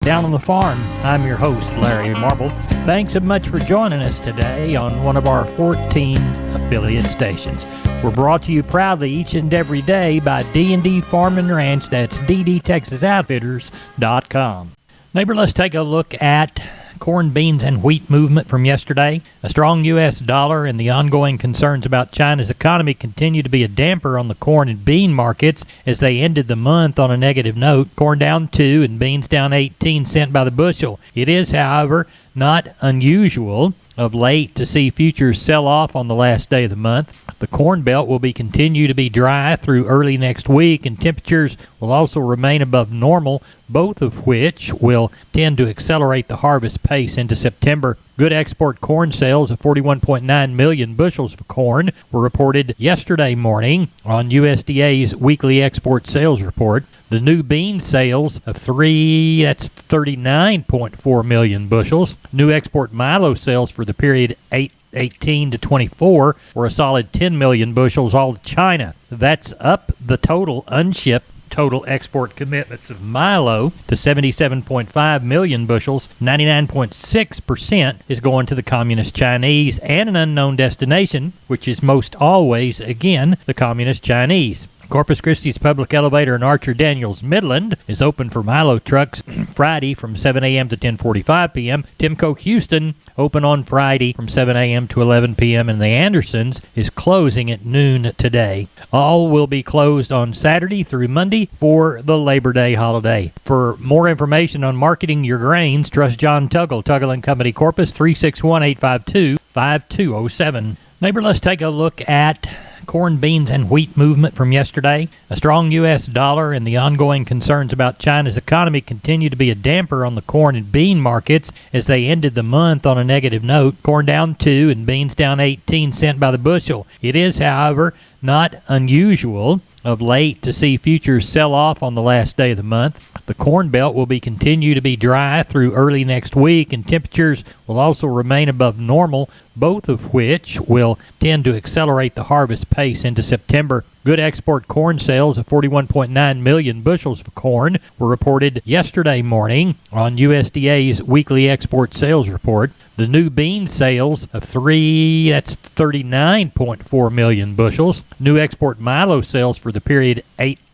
Down on the Farm. I'm your host, Larry Marble. Thanks so much for joining us today on one of our 14 affiliate stations. We're brought to you proudly each and every day by D&D Farm and Ranch. That's ddtexasoutfitters.com. Neighbor, let's take a look at corn, beans, and wheat movement from yesterday. A strong U.S. dollar and the ongoing concerns about China's economy continue to be a damper on the corn and bean markets as they ended the month on a negative note. Corn down 2 and beans down 18 cents by the bushel. It is, however, not unusual of late to see futures sell off on the last day of the month. The Corn Belt will continue to be dry through early next week, and temperatures will also remain above normal, both of which will tend to accelerate the harvest pace into September. Good export corn sales of 41.9 million bushels of corn were reported yesterday morning on USDA's weekly export sales report. The new bean sales of 39.4 million bushels. New export milo sales for the period 18 to 24 were a solid 10 million bushels all to China. That's up the total unshipped total export commitments of milo to 77.5 million bushels. 99.6% is going to the Communist Chinese and an unknown destination, which is most always, again, the Communist Chinese. Corpus Christi's Public Elevator in Archer Daniels Midland is open for milo trucks Friday from 7 a.m. to 10:45 p.m. Timco Houston open on Friday from 7 a.m. to 11 p.m. and the Andersons is closing at noon today. All will be closed on Saturday through Monday for the Labor Day holiday. For more information on marketing your grains, trust John Tuggle, Tuggle & Company Corpus, 361-852-5207. Neighbor, let's take a look at corn, beans, and wheat movement from yesterday. A strong U.S. dollar and the ongoing concerns about China's economy continue to be a damper on the corn and bean markets as they ended the month on a negative note. Corn down 2 and beans down 18 cents by the bushel. It is, however, not unusual of late to see futures sell off on the last day of the month. The Corn Belt will continue to be dry through early next week, and temperatures will also remain above normal, both of which will tend to accelerate the harvest pace into September. Good export corn sales of 41.9 million bushels of corn were reported yesterday morning on USDA's weekly export sales report. The new bean sales of 39.4 million bushels. New export milo sales for the period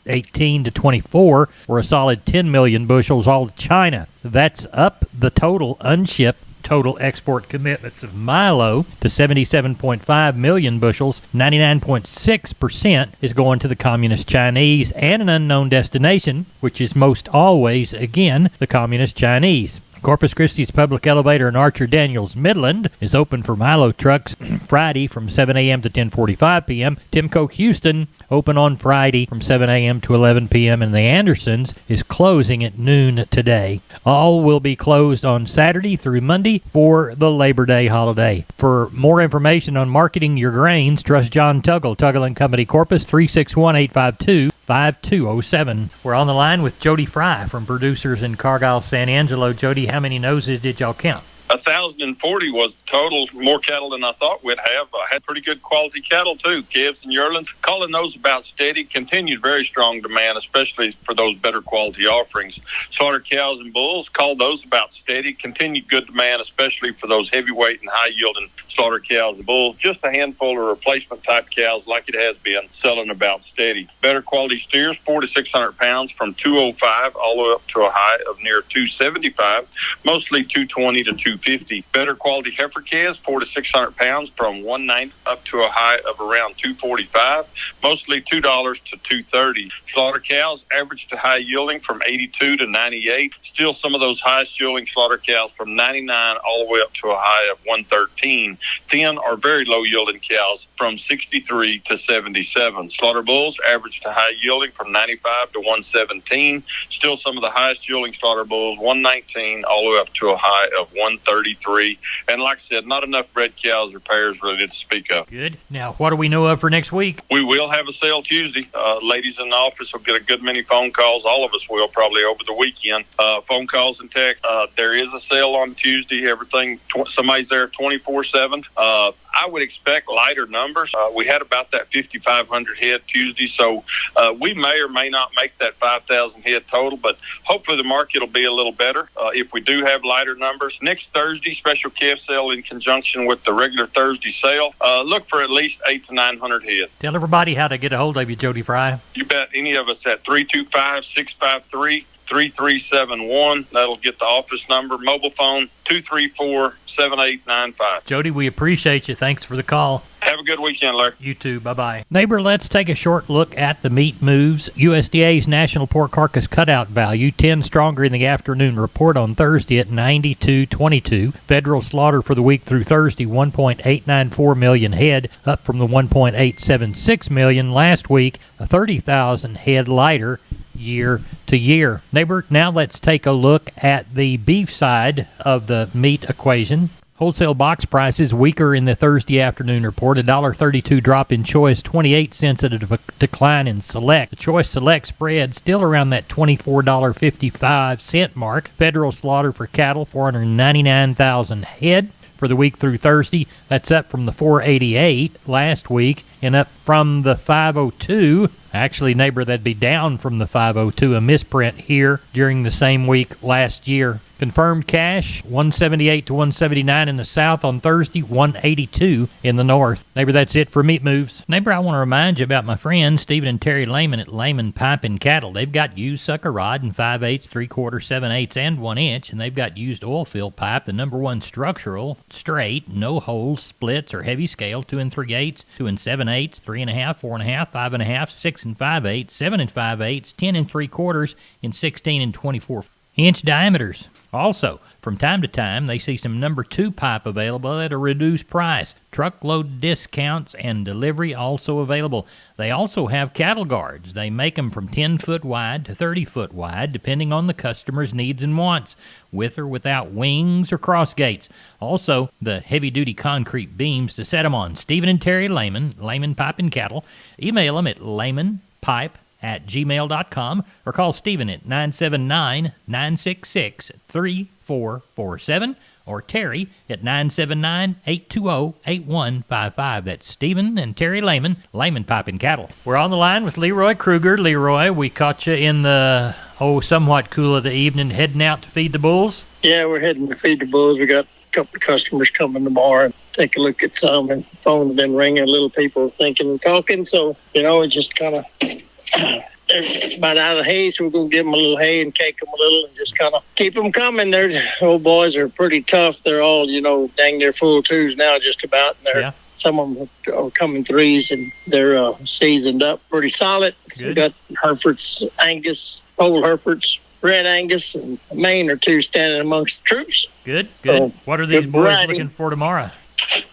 18 to 24 were a solid 10 million bushels all to China. That's up the total unshipped total export commitments of milo to 77.5 million bushels. 99.6% is going to the Communist Chinese and an unknown destination, which is most always, again, the Communist Chinese. Corpus Christi's Public Elevator in Archer Daniels Midland is open for milo trucks Friday from 7 a.m. to 10:45 p.m. Timco Houston open on Friday from 7 a.m. to 11 p.m. and the Andersons is closing at noon today. All will be closed on Saturday through Monday for the Labor Day holiday. For more information on marketing your grains, trust John Tuggle, Tuggle & Company Corpus, 361-852-5207. We're on the line with Jody Fry from Producers in Cargyle, San Angelo. Jody, how many noses did y'all count? 1,040 was total, more cattle than I thought we'd have. I had pretty good quality cattle too, calves and yearlings. Calling those about steady, continued very strong demand, especially for those better quality offerings. Slaughter cows and bulls, called those about steady, continued good demand, especially for those heavyweight and high yielding slaughter cows and bulls. Just a handful of replacement type cows like it has been, selling about steady. Better quality steers, 4,600 pounds from 205 all the way up to a high of near 275, mostly 220 to 250. Better quality heifer calves, 4,600 pounds from 190 up to a high of around 245, mostly $2 to $230. Slaughter cows, average to high yielding from 82 to 98. Still some of those highest yielding slaughter cows from 99 all the way up to a high of 113. Thin or very low yielding cows from 63 to 77. Slaughter bulls, average to high yielding from 95 to 117. Still some of the highest yielding slaughter bulls, 119 all the way up to a high of 133. And like I said, not enough bred cows or pairs really to speak of. Good. Now, what do we know of for next week? We will have a sale Tuesday. Ladies in the office will get a good many phone calls. All of us will probably over the weekend. Phone calls and text. There is a sale on Tuesday. Everything, somebody's there 24/7. I would expect lighter numbers. We had about that 5,500 head Tuesday, so we may or may not make that 5,000 head total, but hopefully the market will be a little better if we do have lighter numbers. Next Thursday, special calf sale in conjunction with the regular Thursday sale. Look for at least 800 to 900 head. Tell everybody how to get a hold of you, Jody Fry. You bet. Any of us at 325-653-3371. That'll get the office number. Mobile phone 234-7895. Jody, we appreciate you. Thanks for the call. Have a good weekend, Larry. You too. Bye-bye. Neighbor, let's take a short look at the meat moves. USDA's National Pork Carcass Cutout Value, 10 stronger in the afternoon report on Thursday at 92.22. Federal slaughter for the week through Thursday, 1.894 million head, up from the 1.876 million last week, a 30,000 head lighter year to year. Neighbor, now let's take a look at the beef side of the meat equation. Wholesale box prices weaker in the Thursday afternoon report. $1.32 drop in choice, 28 cents at a decline in select. The choice select spread still around that $24.55 mark. Federal slaughter for cattle, 499,000 head for the week through Thursday. That's up from the 488 last week and up from the 502. Actually, neighbor, that'd be down from the 502, a misprint here during the same week last year. Confirmed cash, 178 to 179 in the south on Thursday, 182 in the north. Neighbor, that's it for Meat Moves. Neighbor, I want to remind you about my friends Stephen and Terry Lehman at Lehman Pipe and Cattle. They've got used sucker rod in 5/8, 3/4, 7/8, and 1 inch, and they've got used oil fill pipe, the #1 structural, straight, no holes, splits, or heavy scale, 2 3/8, 2 7/8, 3.5, 4.5, 5.5, 6 5/8, 7 5/8, 10 3/4, and 16 24-inch diameters. Also, from time to time, they see some #2 pipe available at a reduced price. Truckload discounts and delivery also available. They also have cattle guards. They make them from 10 foot wide to 30 foot wide, depending on the customer's needs and wants, with or without wings or cross gates. Also, the heavy-duty concrete beams to set them on. Stephen and Terry Lehman, Lehman Pipe and Cattle. Email them at lehmanpipe@gmail.com or call Stephen at 979-966-3447 or Terry at 979-820-8155. That's Stephen and Terry Lehman, Lehman Pipe and Cattle. We're on the line with Leroy Kruger. Leroy, we caught you in the, somewhat cool of the evening, heading out to feed the bulls. Yeah, we're heading to feed the bulls. We got a couple of customers coming tomorrow and take a look at some, and phones have been ringing, little people thinking and talking. So, it just kind of, they're about out of hay, so we're going to give them a little hay and cake them a little and just kind of keep them coming. Their old boys are pretty tough. They're all, dang near full twos now just about. And some of them are coming threes, and they're seasoned up pretty solid. Good. We got Herefords, Angus, Pole Herefords, Red Angus, and Maine are 2 standing amongst the troops. Good. What are these boys looking for tomorrow?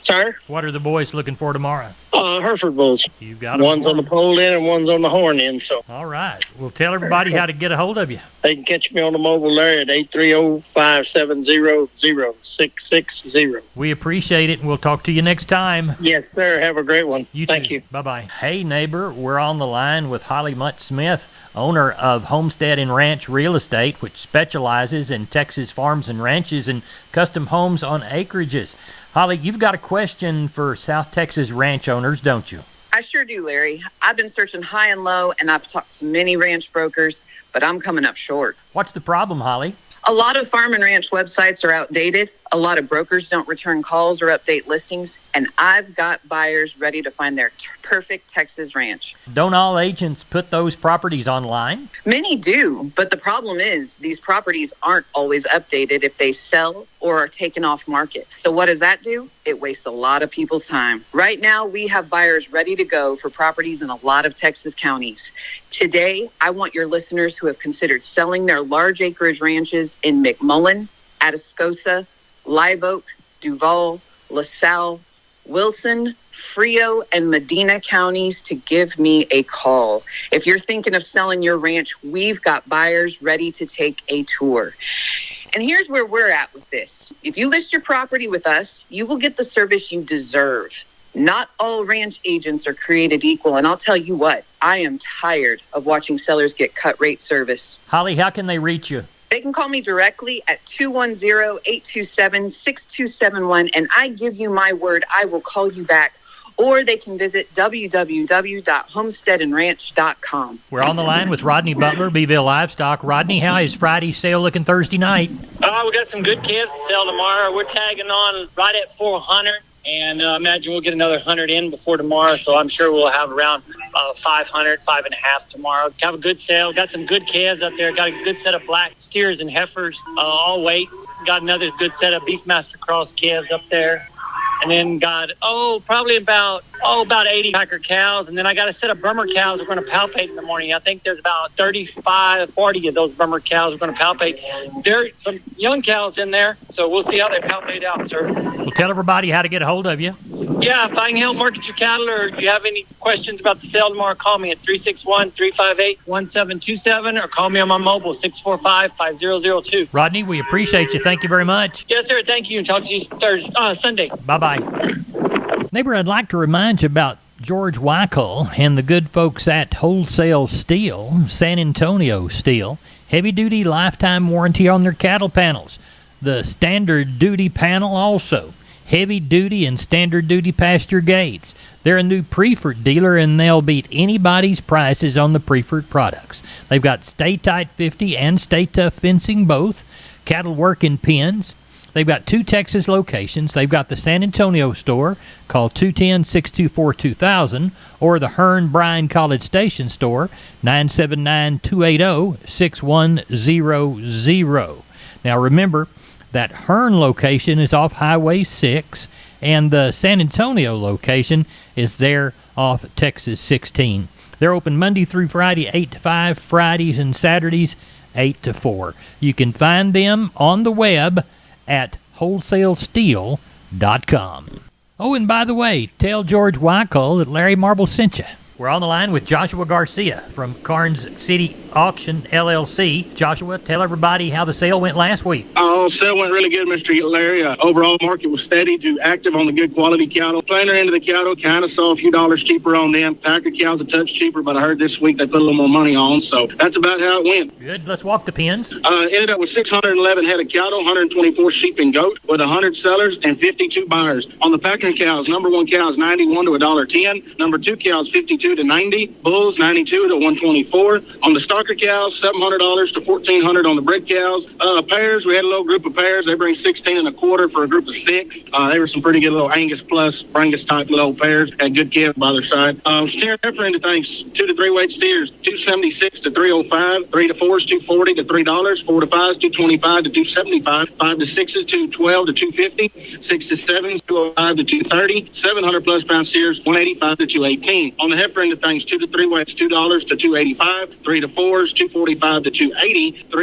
Sir? What are the boys looking for tomorrow? Hereford bulls. You got them. One's on the pole end and one's on the horn end. So. All right. Well, tell everybody how to get a hold of you. They can catch me on the mobile, Larry, at 830-570-0660. We appreciate it, and we'll talk to you next time. Yes, sir. Have a great one. Thank you. Bye-bye. Hey, neighbor, we're on the line with Holly Mutt-Smith, owner of Homestead and Ranch Real Estate, which specializes in Texas farms and ranches and custom homes on acreages. Holly, you've got a question for South Texas ranch owners, don't you? I sure do, Larry. I've been searching high and low, and I've talked to many ranch brokers, but I'm coming up short. What's the problem, Holly? A lot of farm and ranch websites are outdated. A lot of brokers don't return calls or update listings, and I've got buyers ready to find their perfect Texas ranch. Don't all agents put those properties online? Many do, but the problem is these properties aren't always updated if they sell or are taken off market. So what does that do? It wastes a lot of people's time. Right now, we have buyers ready to go for properties in a lot of Texas counties. Today, I want your listeners who have considered selling their large acreage ranches in McMullen, Atascosa, Live Oak, Duval, LaSalle, Wilson, Frio, and Medina counties to give me a call. If you're thinking of selling your ranch, we've got buyers ready to take a tour. And here's where we're at with this. If you list your property with us, you will get the service you deserve. Not all ranch agents are created equal, and I'll tell you what, I am tired of watching sellers get cut rate service. Holly, how can they reach you? They can call me directly at 210-827-6271, and I give you my word, I will call you back. Or they can visit www.homesteadandranch.com. We're on the line with Rodney Butler, Beeville Livestock. Rodney, how is Friday's sale looking Thursday night? We got some good calves to sell tomorrow. We're tagging on right at 400, and imagine we'll get another 100 in before tomorrow, so I'm sure we'll have around 500, 5.5 tomorrow. Have a good sale. Got some good calves up there. Got a good set of black steers and heifers, all weight. Got another good set of Beefmaster Cross calves up there. And then got, probably about 80 packer cows. And then I got a set of Burma cows we're going to palpate in the morning. I think there's about 35, 40 of those Burma cows we're going to palpate. There are some young cows in there, so we'll see how they palpate out, sir. Well, tell everybody how to get a hold of you. Yeah, if I can help market your cattle or you have any questions about the sale tomorrow, call me at 361-358-1727 or call me on my mobile, 645-5002. Rodney, we appreciate you. Thank you very much. Yes, sir. Thank you. And talk to you Sunday. Bye-bye. Neighbor, I'd like to remind you about George Weichel and the good folks at Wholesale Steel, San Antonio Steel. Heavy-duty lifetime warranty on their cattle panels. The standard duty panel also. Heavy-duty and standard-duty pasture gates. They're a new Preferred dealer, and they'll beat anybody's prices on the Preferred products. They've got Stay Tight 50 and Stay Tough fencing both. Cattle work in pens. They've got 2 Texas locations. They've got the San Antonio store, call 210-624-2000, or the Hearn Bryan College Station store, 979-280-6100. Now remember, that Hearn location is off Highway 6, and the San Antonio location is there off Texas 16. They're open Monday through Friday, 8 to 5, Fridays and Saturdays, 8 to 4. You can find them on the web at wholesalesteel.com. Oh, and by the way, tell George Weichel that Larry Marble sent you. We're on the line with Joshua Garcia from Karnes City Auction, LLC. Joshua, tell everybody how the sale went last week. Sale went really good, Mr. Larry. Overall market was steady to active on the good quality cattle. Planter end of the cattle, kind of saw a few dollars cheaper on them. Packer cows a touch cheaper, but I heard this week they put a little more money on, so that's about how it went. Good. Let's walk the pens. Ended up with 611 head of cattle, 124 sheep and goat, with 100 sellers and 52 buyers. On the Packer cows, number 1 cows 91 to $1.10, number 2 cows 52 to 90, bulls 92 to 124. On the stalker cows, $700 to $1,400 on the bred cows. Pairs, we had a little group of pairs. They bring 16 and a quarter for a group of 6. They were some pretty good little Angus plus Brangus type little pairs. Had good calves by their side. Steer heifer into things, 2 to 3 weight steers, 276 to 305, 3 to 4s, 240 to $3, 4 to 5s, 225 to 275, 5 to 6s, 212 to 250, 6 to 7s, 205 to 230, 700 plus pound steers, 185 to 218. On the heifer end of things, 2 to 3 weights, $2 to 285, 3 to 4s, 245 to 280, 4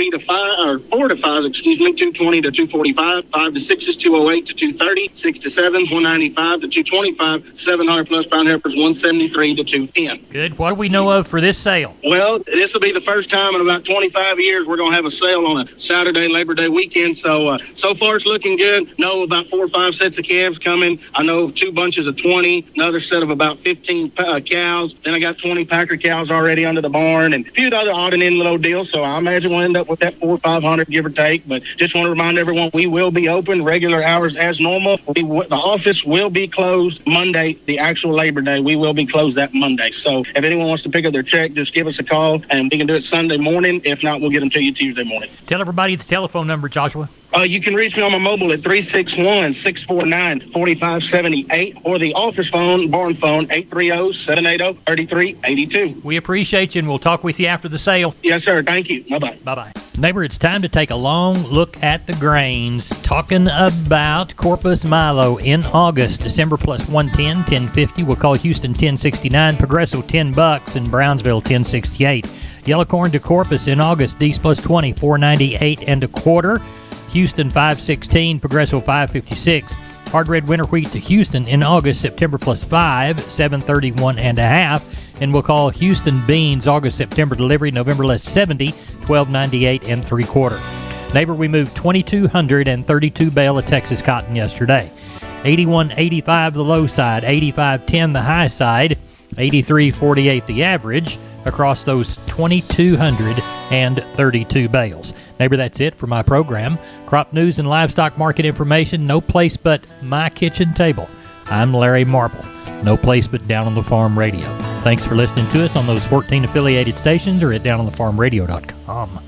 to 5s, 220 to 245, 5 to 6s, 208 to 230, 6 to 7s, 195 to 225, 700 plus pound heifers, 173 to 210. Good. What do we know of for this sale? Well, this will be the first time in about 25 years we're going to have a sale on a Saturday, Labor Day weekend. So far it's looking good. Know about 4 or 5 sets of calves coming. I know 2 bunches of 20, another set of about 15 cows. Then I got 20 Packer cows already under the barn and a few other odd and end little deals. So I imagine we'll end up with that 400 or 500, give or take. But just want to remind everyone, we will be open regular hours as normal. The office will be closed Monday, the actual Labor Day. We will be closed that Monday. So if anyone wants to pick up their check, just give us a call and we can do it Sunday morning. If not, we'll get them to you Tuesday morning. Tell everybody the telephone number, Joshua. You can reach me on my mobile at 361-649-4578 or the office phone, barn phone, 830-780-3382. We appreciate you, and we'll talk with you after the sale. Yes, sir. Thank you. Bye-bye. Bye-bye. Neighbor, it's time to take a long look at the grains. Talking about Corpus Milo in August. December plus 110, 1050. We'll call Houston 1069, Progresso $10, and Brownsville 1068. Yellow corn to Corpus in August. D's plus 20, 498 and a quarter. Houston 516, Progresso 556. Hard red winter wheat to Houston in August, September plus 5, 731 and a half. And we'll call Houston beans August, September delivery, November less 70, 1298 and 3/4. Neighbor, we moved 2,232 bale of Texas cotton yesterday. 81.85 the low side, 85.10 the high side, 83.48 the average across those 2,232 bales. Neighbor, that's it for my program. Crop news and livestock market information, no place but my kitchen table. I'm Larry Marble. No place but Down on the Farm Radio. Thanks for listening to us on those 14 affiliated stations or at downonthefarmradio.com.